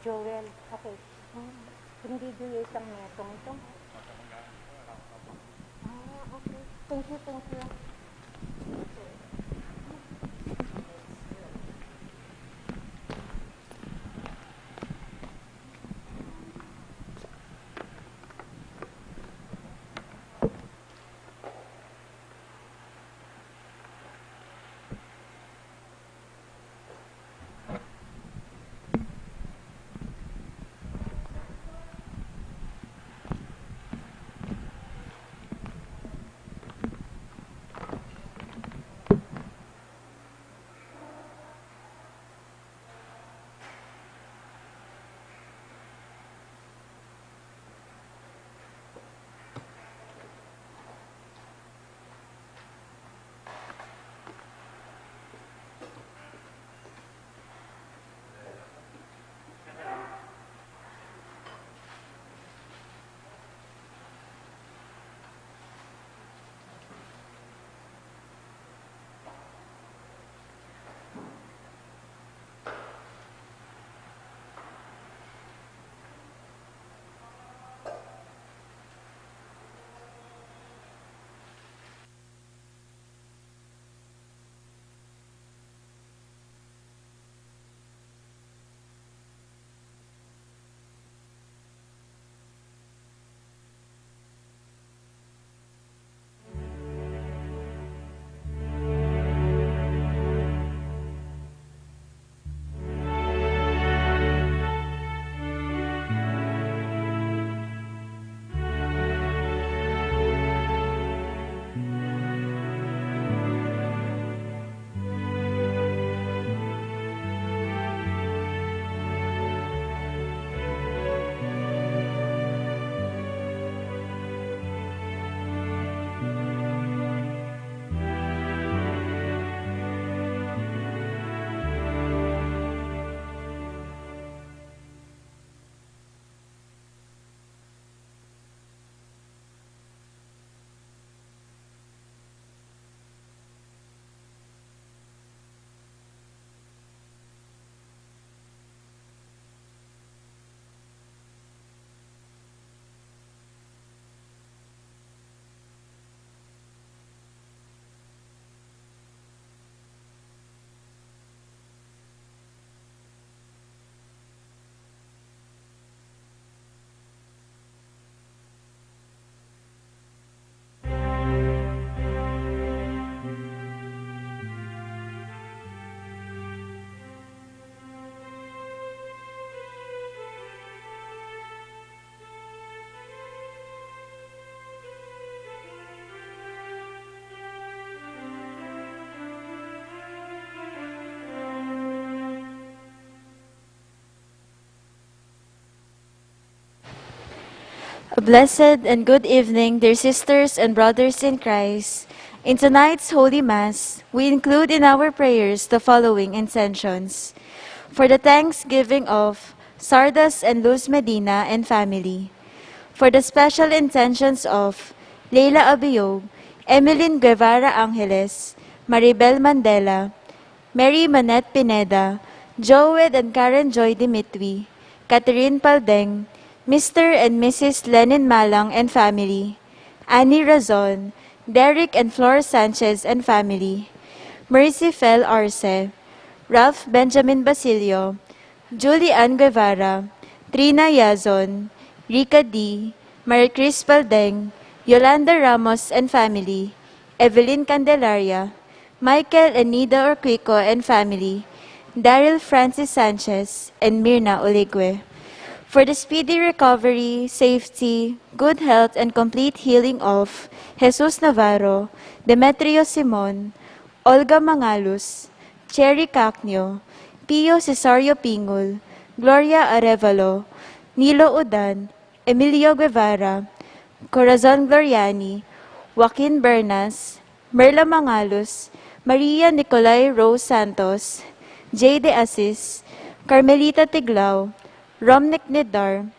Joel. Okay. Hindi yung isang metong ito. Okay. Thank you, thank you. A blessed and good evening, dear sisters and brothers in Christ. In tonight's Holy Mass, we include in our prayers the following intentions. For the thanksgiving of Sardas and Luz Medina and family. For the special intentions of Leila Abiyog, Emeline Guevara Angeles, Maribel Mandela, Mary Manette Pineda, Joed and Karen Joy Dimitri, Catherine Paldeng, Mr. and Mrs. Lenin Malang and family, Annie Razon, Derek and Flor Sanchez and family, Mercy Fel Arce, Ralph Benjamin Basilio, Julie Ann Guevara, Trina Yazon, Rika D., Marie Chris Paldeng, Yolanda Ramos and family, Evelyn Candelaria, Michael and Nida Orquico and family, Daryl Francis Sanchez, and Mirna Oligwe. For the speedy recovery, safety, good health, and complete healing of Jesus Navarro, Demetrio Simon, Olga Mangalus, Cherry Cacnio, Pio Cesario Pingul, Gloria Arevalo, Nilo Udan, Emilio Guevara, Corazon Gloriani, Joaquin Bernas, Merla Mangalus, Maria Nicolay Rose Santos, J. De Asis, Carmelita Tiglao, Romnick Nidar,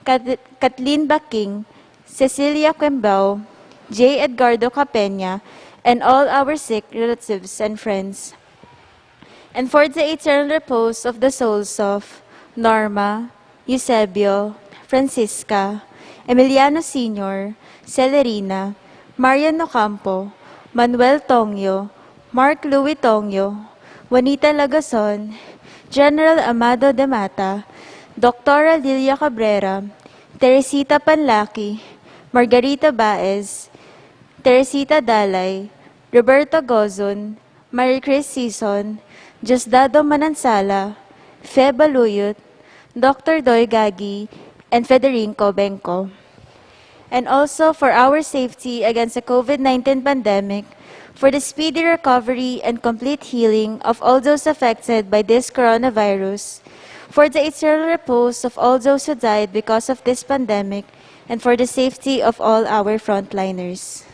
Kathleen Baking, Cecilia Quembao, J. Edgardo Capena, and all our sick relatives and friends. And for the eternal repose of the souls of Norma, Eusebio, Francisca, Emiliano Sr., Celerina, Marian Ocampo, Manuel Tongyo, Mark Louis Tongyo, Juanita Lagason, General Amado de Mata, Doctora Lilia Cabrera, Teresita Panlaki, Margarita Baez, Teresita Dalay, Roberto Gozon, Marie Chris Sison, Diosdado Manansala, Fe Baluyot, Dr. Doy Gagi, and Federico Benco. And also for our safety against the COVID-19 pandemic, for the speedy recovery and complete healing of all those affected by this coronavirus, for the eternal repose of all those who died because of this pandemic, and for the safety of all our frontliners.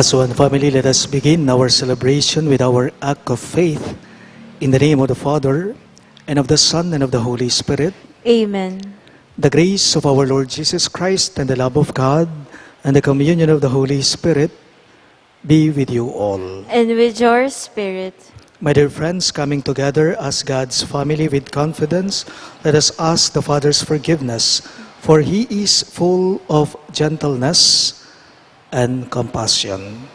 As one family, let us begin our celebration with our act of faith. In the name of the Father, and of the Son, and of the Holy Spirit. Amen. The grace of our Lord Jesus Christ, and the love of God, and the communion of the Holy Spirit be with you all. And with your spirit. My dear friends, coming together as God's family with confidence, let us ask the Father's forgiveness, for He is full of gentleness and compassion.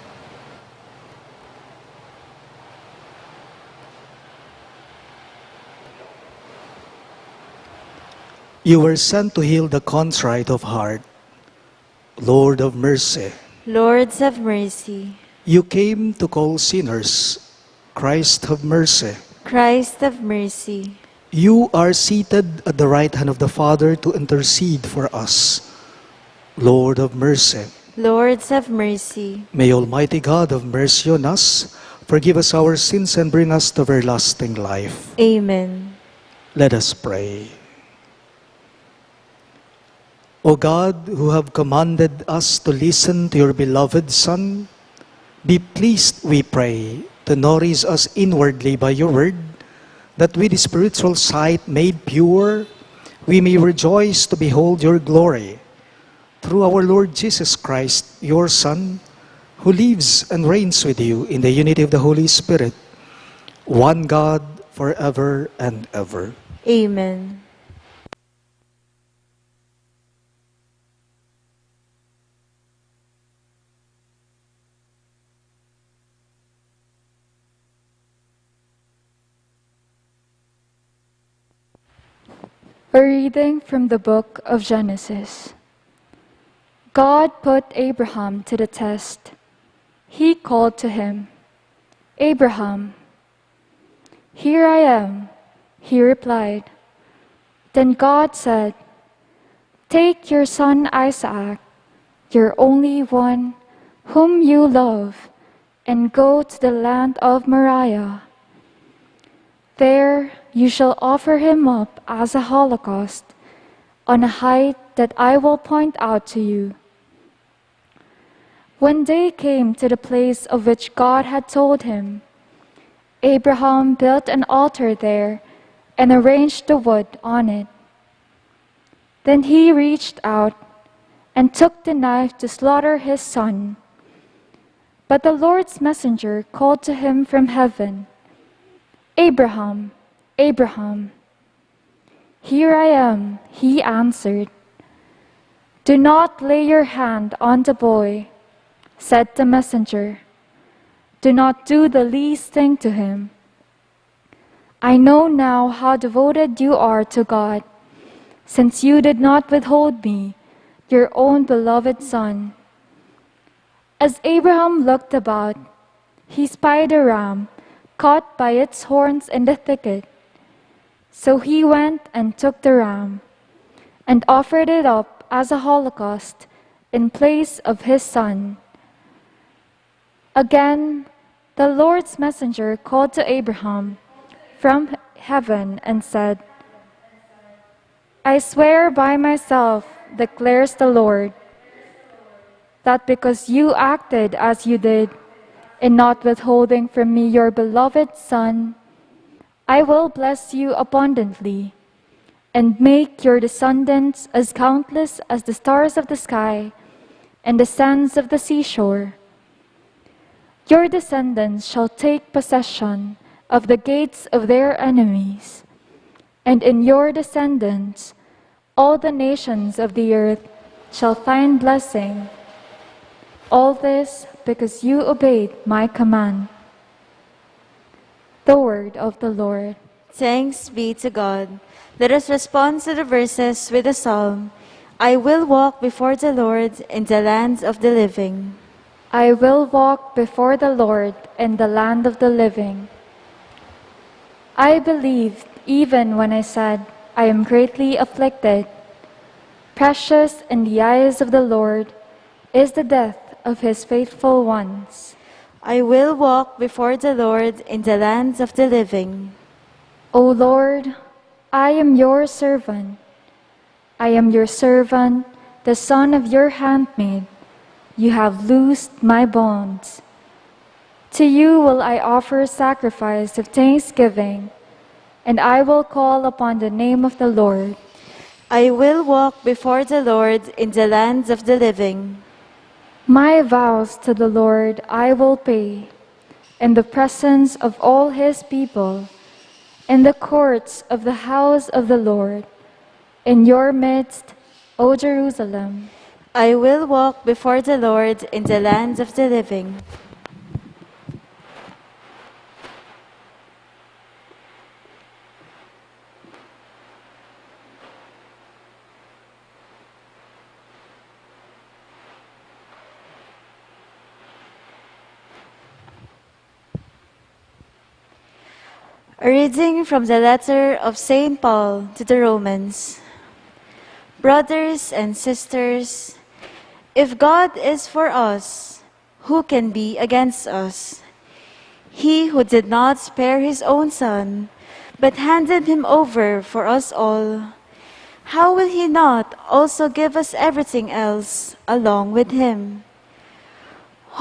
You were sent to heal the contrite of heart. Lord of mercy. Lord, have mercy. You came to call sinners. Christ, have mercy. Christ, have mercy. You are seated at the right hand of the Father to intercede for us. Lord of mercy. Lord, have mercy. May Almighty God have mercy on us, forgive us our sins, and bring us to everlasting life. Amen. Let us pray. O God, who have commanded us to listen to your beloved Son, be pleased, we pray, to nourish us inwardly by your word, that with the spiritual sight made pure, we may rejoice to behold your glory. Through our Lord Jesus Christ, your Son, who lives and reigns with you in the unity of the Holy Spirit, one God, forever and ever. Amen. A reading from the book of Genesis. God put Abraham to the test. He called to him, "Abraham." "Here I am," he replied. Then God said, "Take your son Isaac, your only one, whom you love, and go to the land of Moriah. There you shall offer him up as a holocaust on a height that I will point out to you." When they came to the place of which God had told him, Abraham built an altar there and arranged the wood on it. Then he reached out and took the knife to slaughter his son. But the Lord's messenger called to him from heaven, "Abraham, Abraham." "Here I am," he answered. "Do not lay your hand on the boy," said the messenger. "Do not do the least thing to him. I know now how devoted you are to God, since you did not withhold me, your own beloved son." As Abraham looked about, he spied a ram caught by its horns in the thicket. So he went and took the ram and offered it up as a holocaust in place of his son. Again, the Lord's messenger called to Abraham from heaven and said, "I swear by myself, declares the Lord, that because you acted as you did, in not withholding from me your beloved son, I will bless you abundantly, and make your descendants as countless as the stars of the sky and the sands of the seashore. Your descendants shall take possession of the gates of their enemies, and in your descendants all the nations of the earth shall find blessing. All this because you obeyed my command." The word of the Lord. Thanks be to God. Let us respond to the verses with a psalm. I will walk before the Lord in the land of the living. I will walk before the Lord in the land of the living. I believed even when I said, "I am greatly afflicted." Precious in the eyes of the Lord is the death of his faithful ones. I will walk before the Lord in the land of the living. O Lord, I am your servant. I am your servant, the son of your handmaid. you have loosed my bonds. To you will I offer sacrifice of thanksgiving, and I will call upon the name of the Lord. I will walk before the Lord in the lands of the living. My vows to the Lord I will pay, in the presence of all his people, in the courts of the house of the Lord, in your midst, O Jerusalem. I will walk before the Lord in the lands of the living. A reading from the letter of St. Paul to the Romans. Brothers and sisters, if God is for us, who can be against us? He who did not spare his own son, but handed him over for us all, how will he not also give us everything else along with him?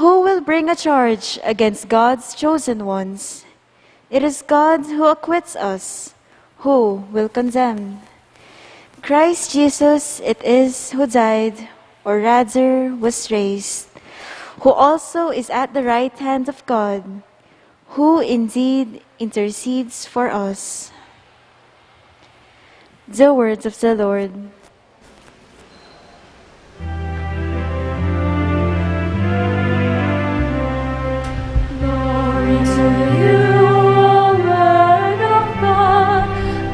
Who will bring a charge against God's chosen ones? It is God who acquits us. Who will condemn? Christ Jesus it is who died, or rather was raised, who also is at the right hand of God, who indeed intercedes for us. The words of the Lord. Glory to you, O Word of God.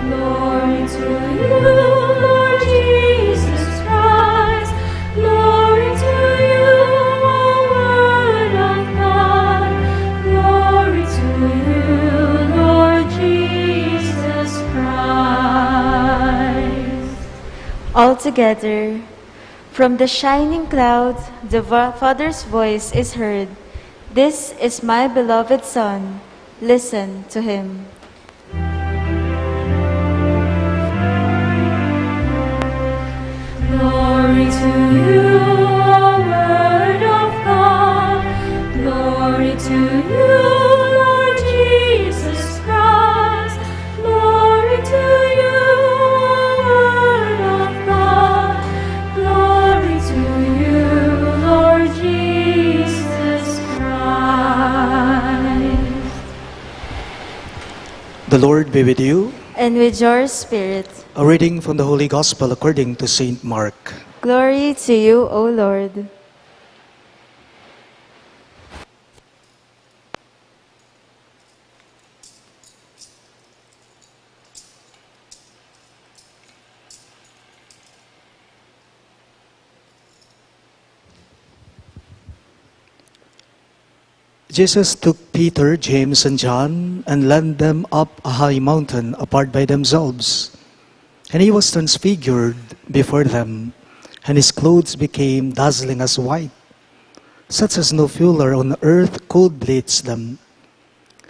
Glory to you, Lord Jesus Christ. Glory to you, O Word of God. Glory to you, Lord Jesus Christ. All together, from the shining cloud, the Father's voice is heard. This is my beloved Son. Listen to him. Glory to you, O Word of God. Glory to you, Lord Jesus Christ. Glory to you, O Word of God. Glory to you, Lord Jesus Christ. The Lord be with you. And with your spirit. A reading from the Holy Gospel according to St. Mark. Glory to you, O Lord. Jesus took Peter, James, and John and led them up a high mountain apart by themselves. And he was transfigured before them, and his clothes became dazzling as white, such as no fuller on earth could bleach them.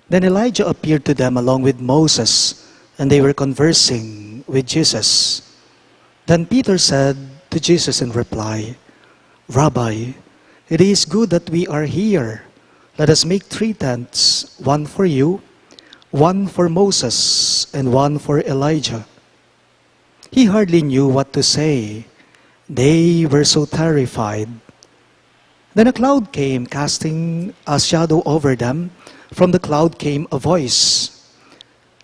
Then Elijah appeared to them along with Moses, and they were conversing with Jesus. Then Peter said to Jesus in reply, Rabbi, it is good that we are here. Let us make 3 tents, one for you, one for Moses, and one for Elijah. He hardly knew what to say. They were so terrified. Then a cloud came, casting a shadow over them. From the cloud came a voice.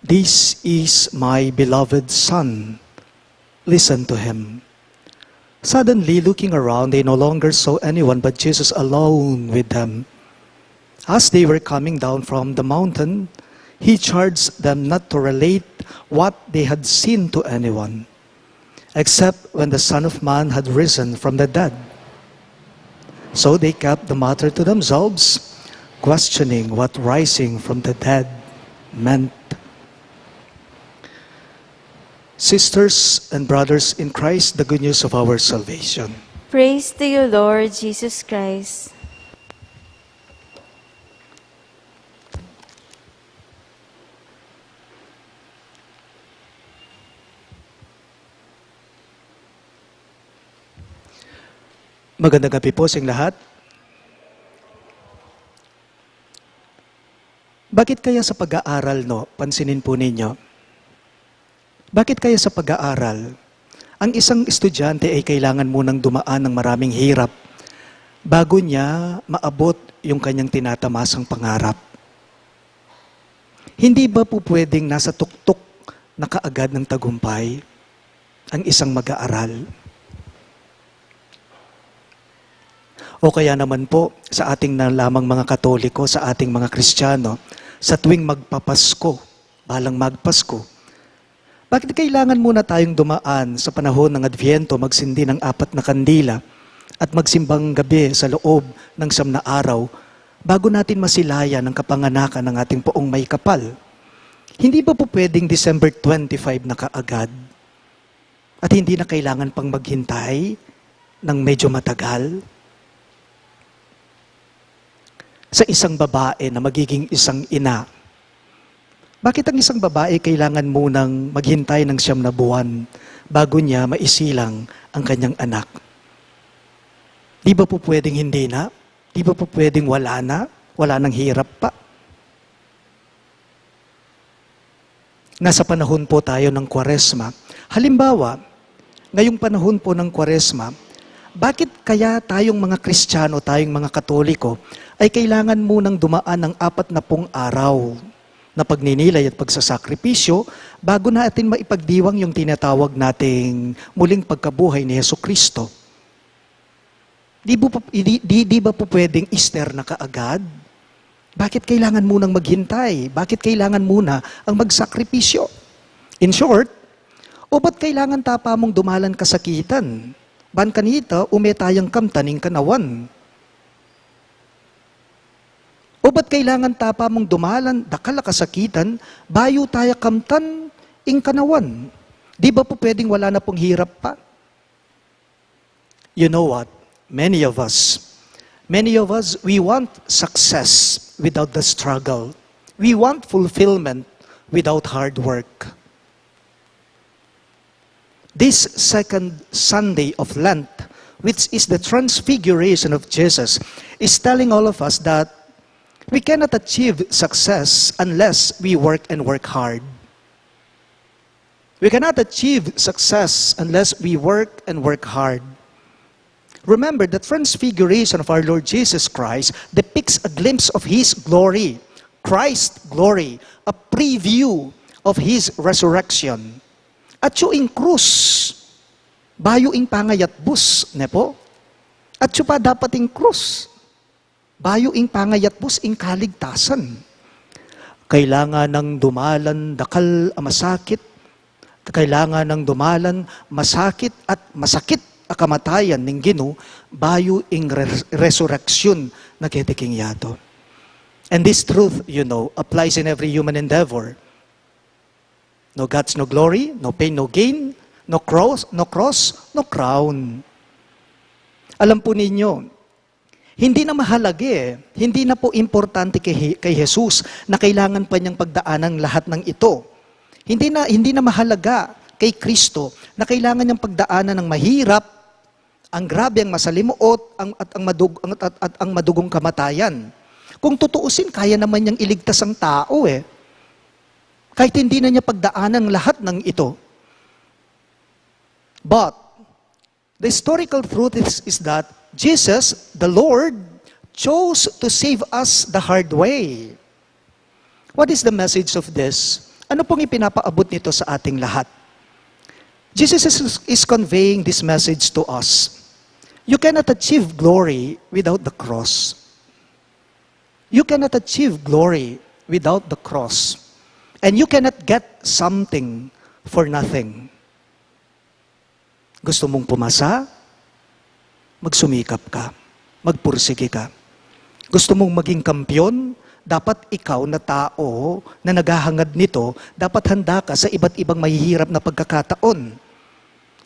This is my beloved Son. Listen to him. Suddenly, looking around, they no longer saw anyone but Jesus alone with them. As they were coming down from the mountain, he charged them not to relate what they had seen to anyone, except when the Son of Man had risen from the dead. So they kept the matter to themselves, questioning what rising from the dead meant. Sisters and brothers in Christ, the good news of our salvation. Praise to you, Lord Jesus Christ. Magandang gabi po sa lahat. Bakit kaya sa pag-aaral, no? Pansinin po ninyo. Bakit kaya sa pag-aaral, ang isang estudyante ay kailangan munang dumaan ng maraming hirap bago niya maabot yung kanyang tinatamasang pangarap? Hindi ba po pwedeng nasa tuktok na kaagad ng tagumpay ang isang mag-aaral? O kaya naman po, sa ating na lamang mga Katoliko, sa ating mga Kristiyano, sa tuwing magpapasko, balang magpasko, bakit kailangan muna tayong dumaan sa panahon ng Adviento, magsindi ng 4 na kandila at magsimbang gabi sa loob ng 9 na araw bago natin masilayan ang kapanganakan ng ating poong may kapal? Hindi ba po pwedeng December 25 na kaagad? At hindi na kailangan pang maghintay ng medyo matagal? Sa isang babae na magiging isang ina, bakit ang isang babae kailangan munang maghintay ng 9 na buwan bago niya maisilang ang kanyang anak? Di ba po pwedeng hindi na? Di ba po pwedeng wala na? Wala nang hirap pa? Nasa panahon po tayo ng Kwaresma. Halimbawa, ngayong panahon po ng Kwaresma, bakit kaya tayong mga Kristiyano, tayong mga Katoliko, ay kailangan munang dumaan ng 40 araw na pagninilay at pagsasakripisyo bago natin maipagdiwang yung tinatawag nating muling pagkabuhay ni Jesucristo? Di ba po pwedeng Easter na kaagad? Bakit kailangan munang maghintay? Bakit kailangan muna ang magsakripisyo? In short, o ba't kailangan tapa mong dumalan kasakitan? Ban kanita, umetayang kamtaning kanawan. O ba't kailangan tapa mong dumalan, dakala kasakitan, bayo tayo kamtan, ing kanawan. Di ba po pwedeng wala na pong hirap pa? You know what? Many of us, we want success without the struggle. We want fulfillment without hard work. This second Sunday of Lent, which is the transfiguration of Jesus, is telling all of us that we cannot achieve success unless we work and work hard. We cannot achieve success unless we work and work hard. Remember, the transfiguration of our Lord Jesus Christ depicts a glimpse of His glory, Christ's glory, a preview of His resurrection. At yung krus, bayo ing pangayat bus, ne po? At yung pa dapat ing krus, bayo ing pangayat bus ing kaligtasan. Kailangan ng dumalan dakal masakit, kailangan ng dumalan masakit at masakit a kamatayan ning Ginoo bayo ing resurrection na ketiking yato. And this truth, applies in every human endeavor. No guts, no glory, no pain, no gain, no cross, no crown. Alam po ninyo, hindi na mahalaga hindi na po importante kay Jesus na kailangan pa niyang pagdaanan lahat ng ito. Hindi na mahalaga kay Kristo na kailangan niyang pagdaanan ng mahirap, ang grabe, ang masalimuot, at ang madugong kamatayan. Kung tutuusin, kaya naman niyang iligtas ang tao Kahit hindi na niya pagdaanan lahat ng ito. But, the historical truth is that Jesus, the Lord, chose to save us the hard way. What is the message of this? Ano pong ipinapaabot nito sa ating lahat? Jesus is conveying this message to us. You cannot achieve glory without the cross. You cannot achieve glory without the cross. And you cannot get something for nothing. Gusto mong pumasa? Magsumikap ka. Magpursige ka. Gusto mong maging kampyon? Dapat ikaw na tao na naghahangad nito, dapat handa ka sa iba't ibang mahihirap na pagkakataon.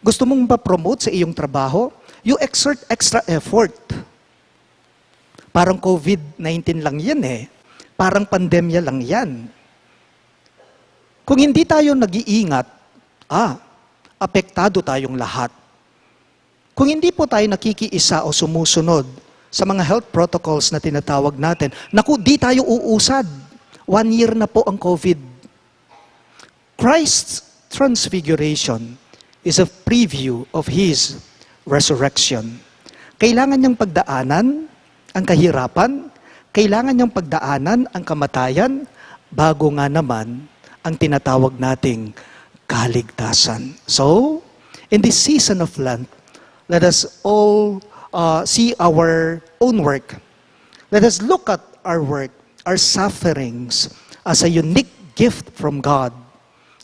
Gusto mong ma-promote sa iyong trabaho? You exert extra effort. Parang COVID-19 lang yan Parang pandemya lang yan. Kung hindi tayo nag-iingat, apektado tayong lahat. Kung hindi po tayo nakikiisa o sumusunod sa mga health protocols na tinatawag natin, naku, di tayo uusad. 1 year na po ang COVID. Christ's transfiguration is a preview of His resurrection. Kailangan niyang pagdaanan ang kahirapan, kailangan niyang pagdaanan ang kamatayan, bago nga naman ang tinatawag nating kaligtasan. So, in this season of Lent, let us all see our own work. Let us look at our work, our sufferings, as a unique gift from God.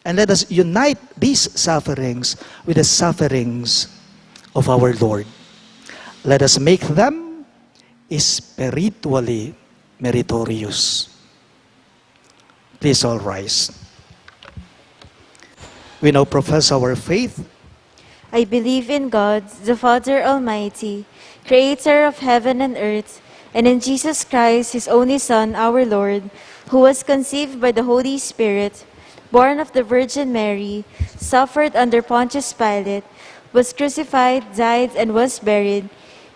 And let us unite these sufferings with the sufferings of our Lord. Let us make them spiritually meritorious. Please all rise. We now profess our faith. I believe in God, the Father Almighty, creator of heaven and earth, and in Jesus Christ, His only Son, our Lord, who was conceived by the Holy Spirit, born of the Virgin Mary, suffered under Pontius Pilate, was crucified, died, and was buried.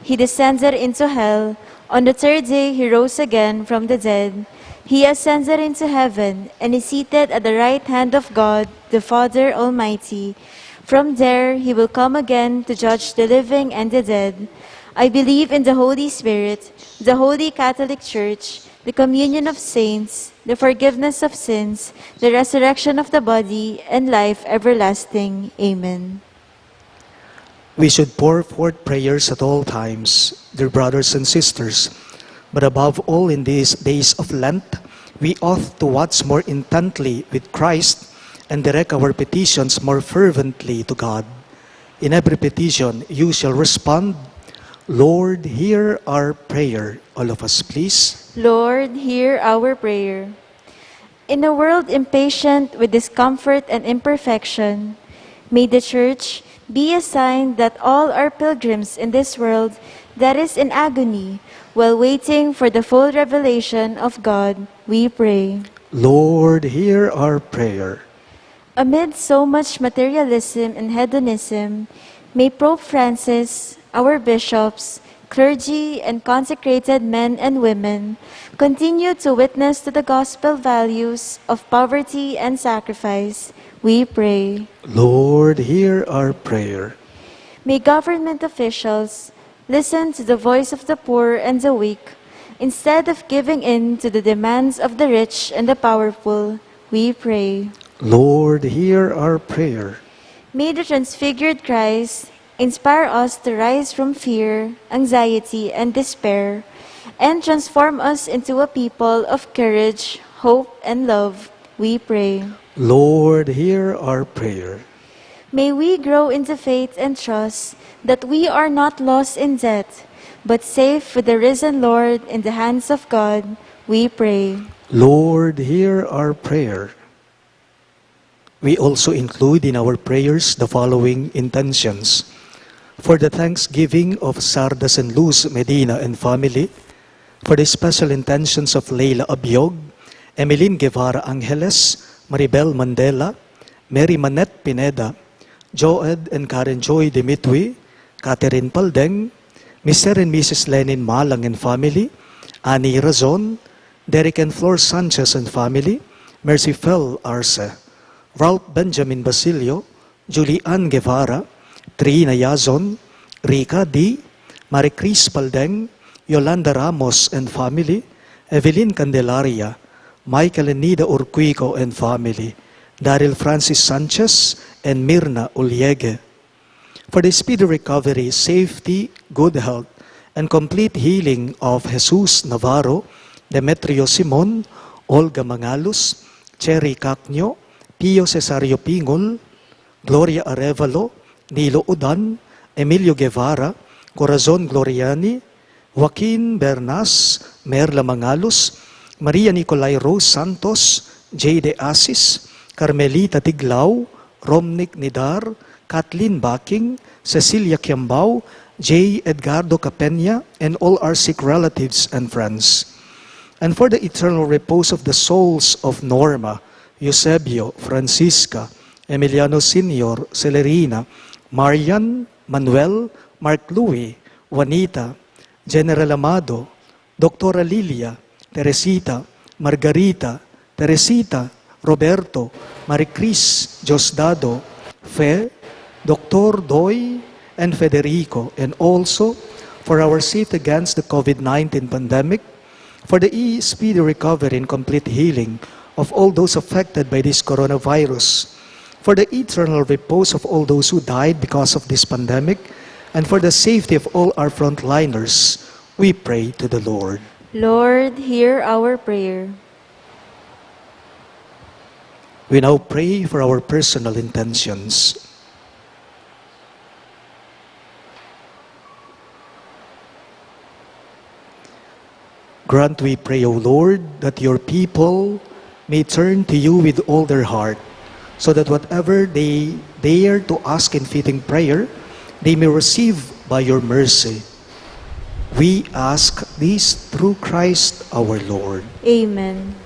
He descended into hell. On the third day, He rose again from the dead. He ascended into heaven and is seated at the right hand of God, the Father Almighty. From there, He will come again to judge the living and the dead. I believe in the Holy Spirit, the Holy Catholic Church, the communion of saints, the forgiveness of sins, the resurrection of the body, and life everlasting. Amen. We should pour forth prayers at all times, dear brothers and sisters. But above all, in these days of Lent, we ought to watch more intently with Christ and direct our petitions more fervently to God. In every petition, you shall respond, Lord, hear our prayer. All of us, please. Lord, hear our prayer. In a world impatient with discomfort and imperfection, may the Church be a sign that all are pilgrims in this world that is in agony, while waiting for the full revelation of God, we pray. Lord, hear our prayer. Amid so much materialism and hedonism, may Pope Francis, our bishops, clergy, and consecrated men and women continue to witness to the gospel values of poverty and sacrifice, we pray. Lord, hear our prayer. May government officials listen to the voice of the poor and the weak, instead of giving in to the demands of the rich and the powerful, we pray. Lord, hear our prayer. May the transfigured Christ inspire us to rise from fear, anxiety, and despair, and transform us into a people of courage, hope, and love, we pray. Lord, hear our prayer. May we grow into faith and trust that we are not lost in death, but safe with the risen Lord in the hands of God, we pray. Lord, hear our prayer. We also include in our prayers the following intentions. For the thanksgiving of Sardas and Luz Medina and family, for the special intentions of Leila Abiog, Emeline Guevara Angeles, Maribel Mandela, Mary Manette Pineda, Joed and Karen Joy Dimitwi, Catherine Paldeng, Mr. and Mrs. Lenin Malang and family, Annie Razon, Derek and Flor Sanchez and family, Mercy Fel Arce, Ralph Benjamin Basilio, Julian Guevara, Trina Yazon, Rica D, Maricris Paldeng, Yolanda Ramos and family, Evelyn Candelaria, Michael and Nida Urquico and family, Daryl Francis Sanchez and Mirna Uliege. For the speedy recovery, safety, good health, and complete healing of Jesus Navarro, Demetrio Simon, Olga Mangalus, Cherry Cacnio, Pio Cesario Pingol, Gloria Arevalo, Nilo Udan, Emilio Guevara, Corazon Gloriani, Joaquin Bernas, Merla Mangalus, Maria Nicolay Rose Santos, J. De Asis, Carmelita Tiglao, Romnick Nidar, Kathleen Baking, Cecilia Kiambao, J. Edgardo Capenya, and all our sick relatives and friends. And for the eternal repose of the souls of Norma, Eusebio, Francisca, Emiliano Senior, Celerina, Marian, Manuel, Mark Louie, Juanita, General Amado, Doctora Lilia, Teresita, Margarita, Teresita, Roberto, Maricris, Diosdado, Fe, Dr. Doy, and Federico, and also for our safety against the COVID-19 pandemic, for the speedy recovery and complete healing of all those affected by this coronavirus, for the eternal repose of all those who died because of this pandemic, and for the safety of all our frontliners, we pray to the Lord. Lord, hear our prayer. We now pray for our personal intentions. Grant, we pray, O Lord, that your people may turn to you with all their heart, so that whatever they dare to ask in fitting prayer, they may receive by your mercy. We ask this through Christ our Lord. Amen.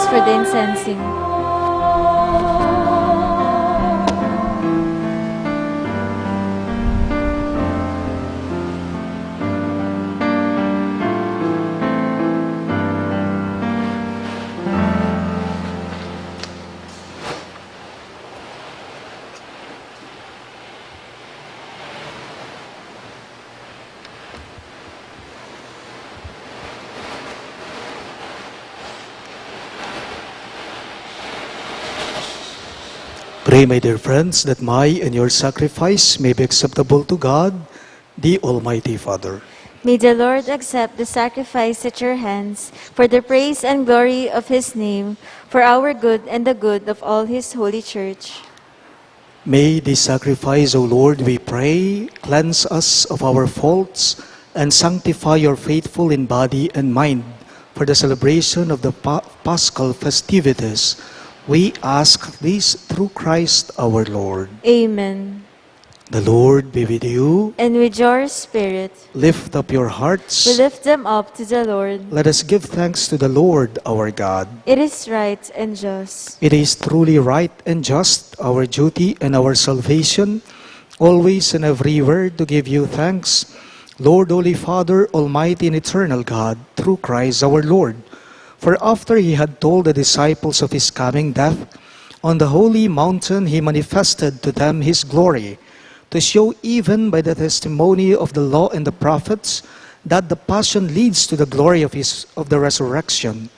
For the incensing. Pray, my dear friends, that my and your sacrifice may be acceptable to God, the Almighty Father. May the Lord accept the sacrifice at your hands for the praise and glory of his name, for our good and the good of all his holy church. May this sacrifice, O Lord, we pray, cleanse us of our faults and sanctify your faithful in body and mind for the celebration of the Paschal festivities. We ask this through Christ our Lord. Amen. The Lord be with you. And with your spirit, Lift up your hearts. we lift them up to the Lord. Let us give thanks to the Lord our God. It is right and just. It is truly right and just, our duty and our salvation, always and everywhere to give you thanks, Lord, Holy Father, Almighty and Eternal God, through Christ our Lord. For after he had told the disciples of his coming death, on the holy mountain he manifested to them his glory, to show even by the testimony of the law and the prophets that the passion leads to the glory of the resurrection.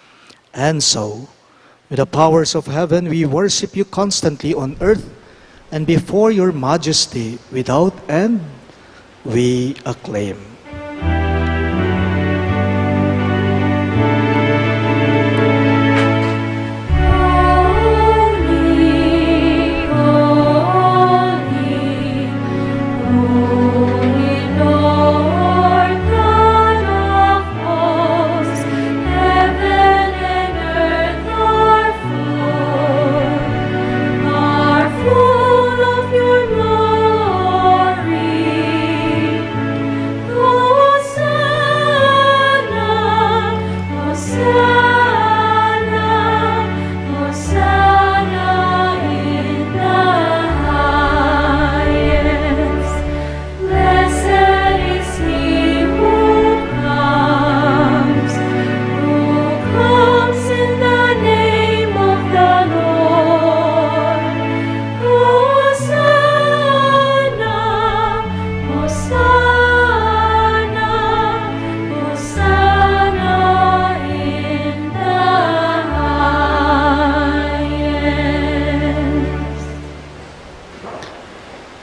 And so, with the powers of heaven, we worship you constantly on earth, and before your majesty without end, we acclaim.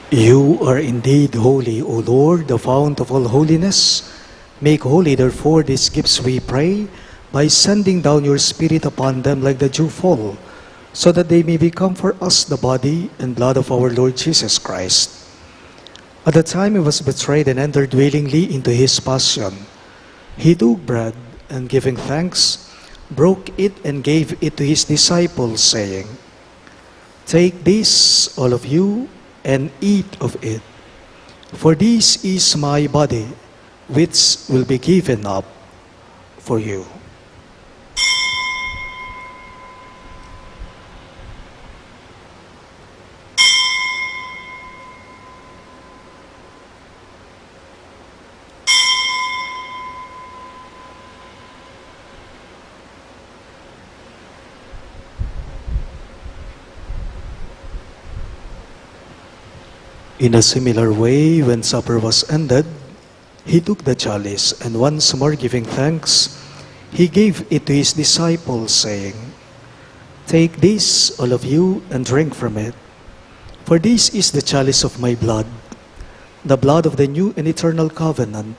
You are indeed holy, O Lord, the fount of all holiness. Make holy, therefore, these gifts, we pray, by sending down your Spirit upon them like the dewfall, so that they may become for us the body and blood of our Lord Jesus Christ. At the time he was betrayed and entered willingly into his passion, he took bread and giving thanks, broke it and gave it to his disciples, saying, "Take this, all of you, and eat of it. For this is my body, which will be given up for you." In a similar way, when supper was ended, he took the chalice, and once more giving thanks, he gave it to his disciples, saying, "Take this, all of you, and drink from it. For this is the chalice of my blood, the blood of the new and eternal covenant,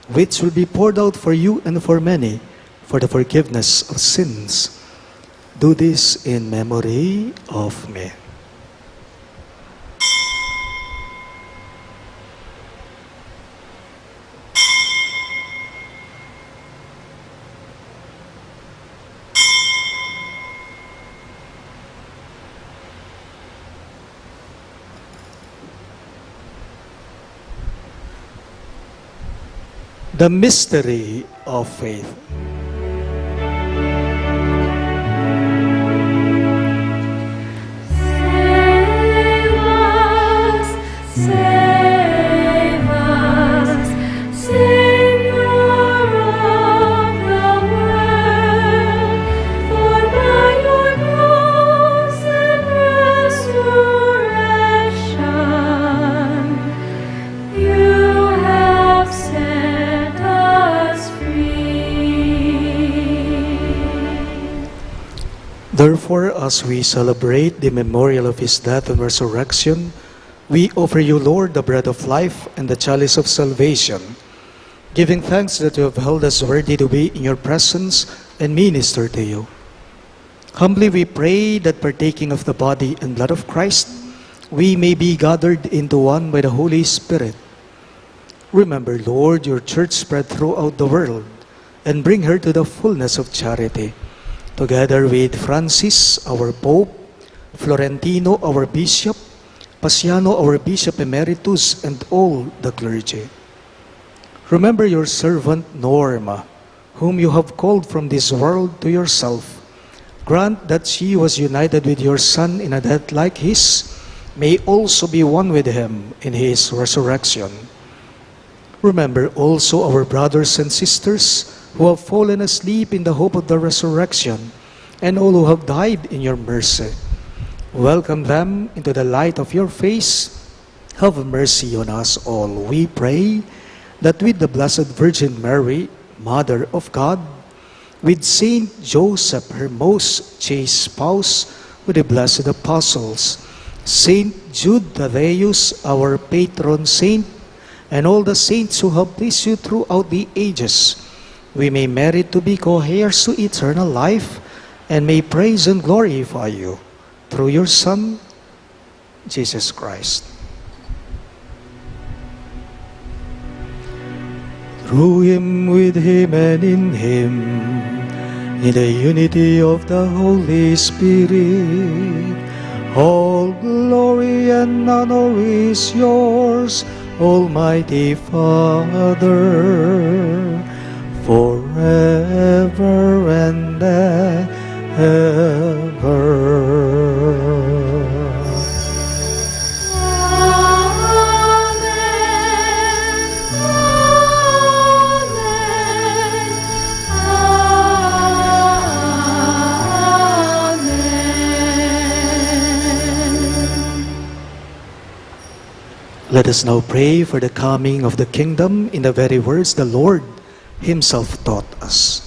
which will be poured out for you and for many for the forgiveness of sins. Do this in memory of me." The mystery of faith. Save us, Savior of the world, for by your cross and resurrection, you have set us free. Therefore, as we celebrate the memorial of his death and resurrection, we offer you, Lord, the bread of life and the chalice of salvation, giving thanks that you have held us worthy to be in your presence and minister to you. Humbly we pray that partaking of the body and blood of Christ, we may be gathered into one by the Holy Spirit. Remember, Lord, your church spread throughout the world, and bring her to the fullness of charity, together with Francis, our Pope, Florentino, our Bishop, Paciano, our Bishop Emeritus, and all the clergy. Remember your servant Norma, whom you have called from this world to yourself. Grant that she was united with your Son in a death like his, may also be one with him in his resurrection. Remember also our brothers and sisters who have fallen asleep in the hope of the resurrection, and all who have died in your mercy. Welcome them into the light of your face. Have mercy on us all, we pray, that with the Blessed Virgin Mary, Mother of God, with Saint Joseph, her most chaste spouse, with the blessed apostles, Saint Jude Thaddeus, our patron saint, and all the saints who have pleased you throughout the ages, we may merit to be co-heirs to eternal life, and may praise and glorify you through your Son, Jesus Christ. Through him, with him, and in him, in the unity of the Holy Spirit, all glory and honor is yours, Almighty Father, forever and ever. Let us now pray for the coming of the kingdom in the very words the Lord himself taught us.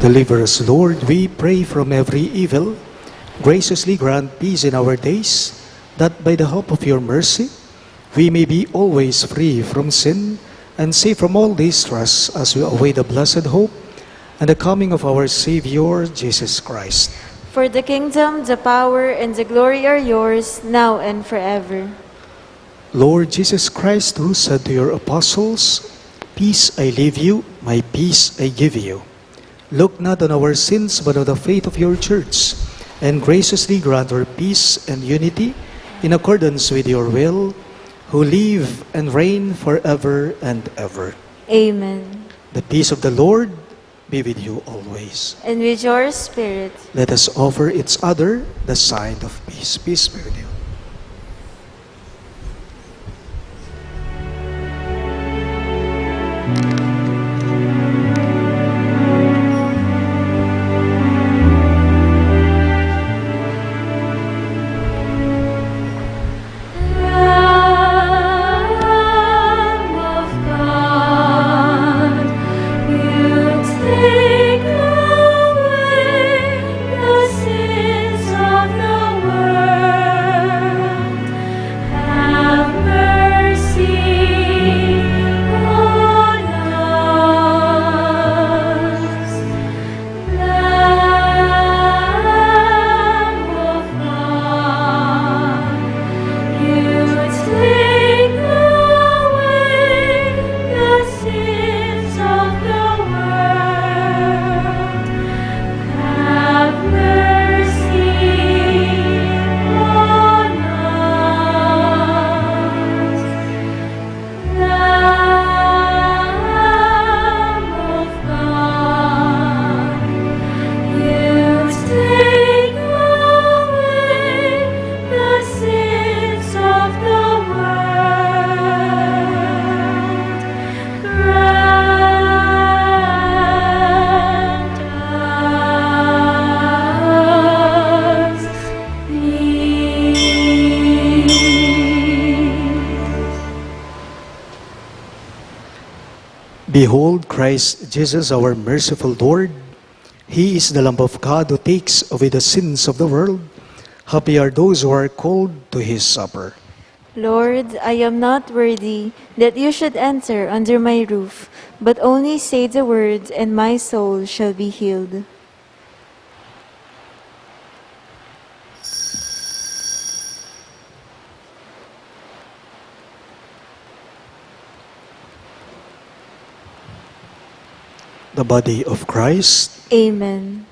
Deliver us, Lord, we pray, from every evil. Graciously grant peace in our days, that by the help of your mercy, we may be always free from sin and safe from all distress as we await the blessed hope and the coming of our Savior, Jesus Christ. For the kingdom, the power, and the glory are yours, now and forever. Lord Jesus Christ, who said to your apostles, "Peace I leave you, my peace I give you," look not on our sins, but on the faith of your church, and graciously grant her peace and unity in accordance with your will, who live and reign forever and ever. Amen. The peace of the Lord be with you always. And with your spirit. Let us offer each other the sign of peace. Peace be with you. Away the sins of the world. Behold Christ Jesus, our merciful Lord. He is the Lamb of God who takes away the sins of the world. Happy are those who are called to his supper. Lord, I am not worthy that you should enter under my roof, but only say the word, and my soul shall be healed. The body of Christ. Amen.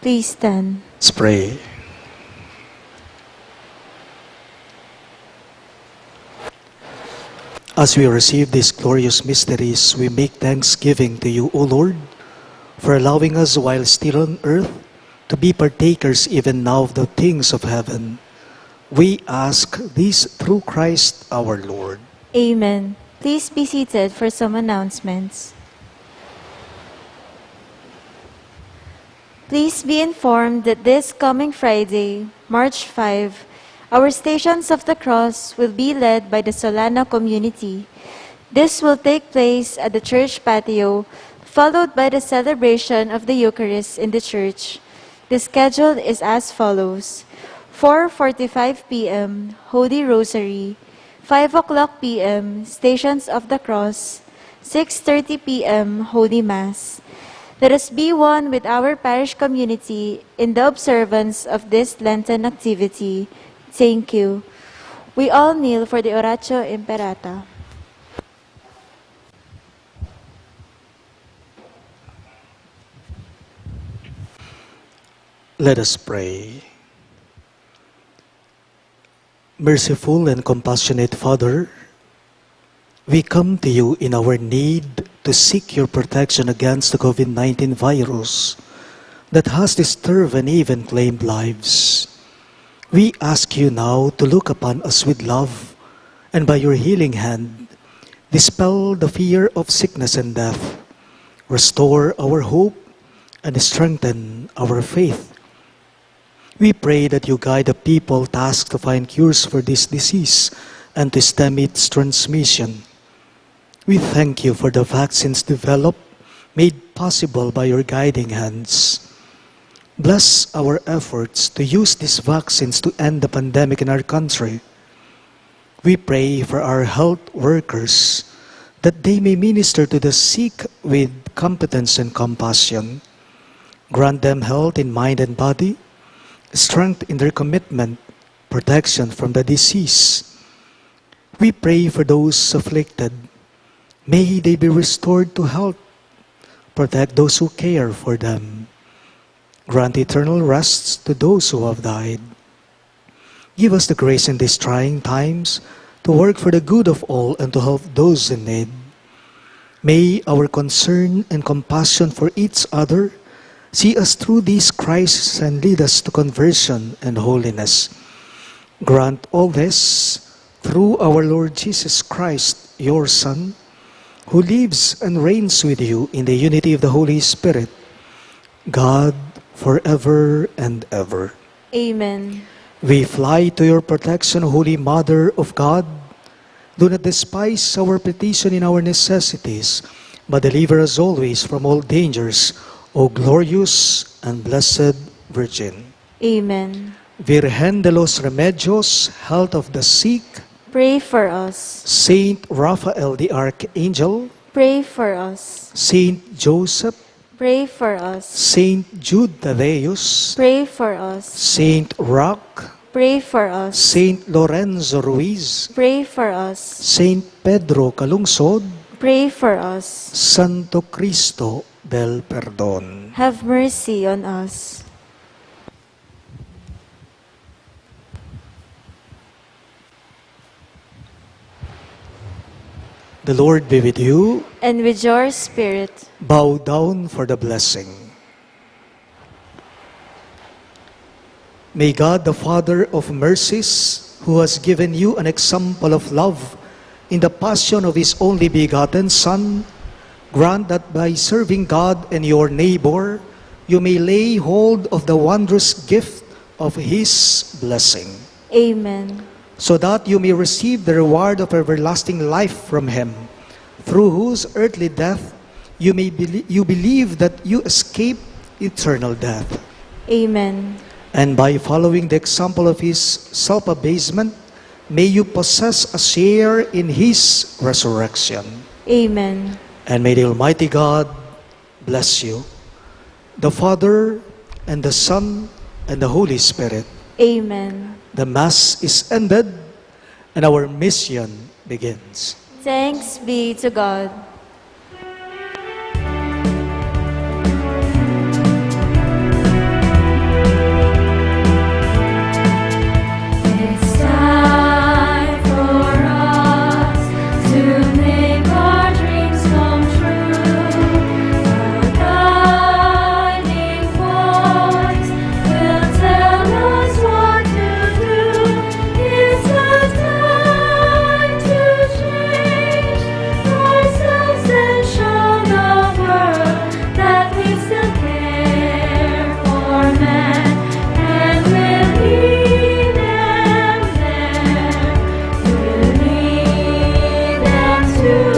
Please stand. Let's pray. As we receive these glorious mysteries, we make thanksgiving to you, O Lord, for allowing us while still on earth to be partakers even now of the things of heaven. We ask this through Christ our Lord. Amen. Please be seated for some announcements. Please be informed that this coming Friday, March 5, our Stations of the Cross will be led by the Solana community. This will take place at the church patio, followed by the celebration of the Eucharist in the church. The schedule is as follows: 4:45 p.m., Holy Rosary; 5 o'clock p.m., Stations of the Cross; 6:30 p.m., Holy Mass. Let us be one with our parish community in the observance of this Lenten activity. Thank you. We all kneel for the Oratio Imperata. Let us pray. Merciful and compassionate Father, we come to you in our need to seek your protection against the COVID-19 virus that has disturbed and even claimed lives. We ask you now to look upon us with love, and by your healing hand, dispel the fear of sickness and death, restore our hope, and strengthen our faith. We pray that you guide the people tasked to find cures for this disease and to stem its transmission. We thank you for the vaccines developed, made possible by your guiding hands. Bless our efforts to use these vaccines to end the pandemic in our country. We pray for our health workers that they may minister to the sick with competence and compassion. Grant them health in mind and body, strength in their commitment, protection from the disease. We pray for those afflicted. May they be restored to health. Protect those who care for them. Grant eternal rest to those who have died. Give us the grace in these trying times to work for the good of all and to help those in need. May our concern and compassion for each other see us through these crises and lead us to conversion and holiness. Grant all this through our Lord Jesus Christ, your Son, who lives and reigns with you in the unity of the Holy Spirit, God, forever and ever. Amen. We fly to your protection, Holy Mother of God. Do not despise our petition in our necessities, but deliver us always from all dangers, O glorious and blessed Virgin. Amen. Virgen de los Remedios, health of the sick, Pray for us. Saint Raphael the Archangel, Pray for us. Saint Joseph, Pray for us. Saint Jude Thaddeus, Pray for us. Saint Roque, Pray for us. Saint Lorenzo Ruiz, Pray for us. Saint Pedro Calungsod, Pray for us. Santo Cristo del Perdón. Have mercy on us. The Lord be with you. And with your spirit. Bow down for the blessing. May God, the Father of mercies, who has given you an example of love in the passion of His only begotten Son, grant that by serving God and your neighbor, you may lay hold of the wondrous gift of His blessing. Amen. So that you may receive the reward of everlasting life from Him, through whose earthly death you believe that you escape eternal death. Amen. And by following the example of His self-abasement, may you possess a share in His resurrection. Amen. And may the Almighty God bless you, the Father, and the Son, and the Holy Spirit. Amen. The Mass is ended, and our mission begins. Thanks be to God. to